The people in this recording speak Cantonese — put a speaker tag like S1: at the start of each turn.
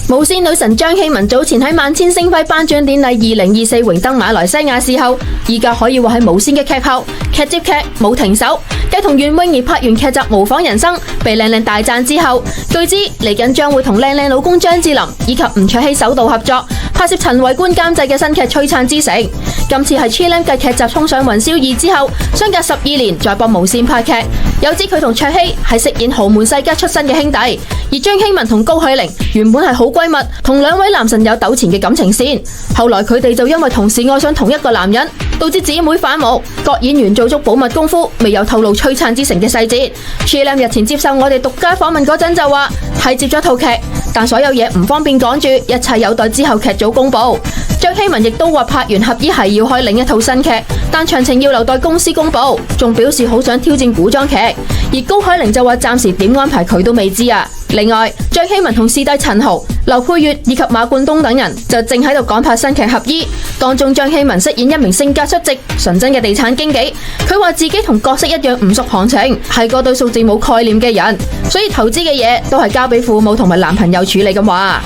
S1: 無綫女神張曦雯早前喺萬千星輝頒獎典禮2024榮登馬來西亞視後，依家可以話係無綫嘅劇后，劇接劇冇停手。繼同袁詠儀拍完劇集《模仿人生》被靚靚大讚之後，據知嚟緊將會同靚靚老公張智霖以及吳卓羲首度合作拍攝陳偉官監製嘅新劇《璀璨之城》。今次係 Chilam 繼劇集《衝上雲霄2》之後，相隔12年再播無綫拍劇。有指佢同卓羲係飾演豪門世家出身嘅兄弟，而張曦雯同高海寧原本係好閨蜜，同兩位男神有糾纏嘅感情線。後來佢哋就因為同時愛上同一個男人，導致姊妹反目。各演員做足保密功夫，未有透露《璀璨之城》嘅細節。Chilam 日前接受我哋獨家訪問嗰陣就話係接咗套劇，但所有嘢唔方便講住，一切有待之後劇組公布。張曦雯亦都話拍完合衣係要開另一套新劇，但詳情要留待公司公布。仲表示好想挑戰古裝劇，而高海寧就話暫時點安排佢都未知啊。另外，張曦雯同師弟陳豪、劉佩玥以及馬冠東等人就正喺度趕拍新劇合衣，當中張曦雯飾演一名性格率直、純真嘅地產經紀。佢話自己同角色一樣唔熟行情，係個對數字冇概念嘅人，所以投資嘅嘢都係交俾父母同埋男朋友處理咁話。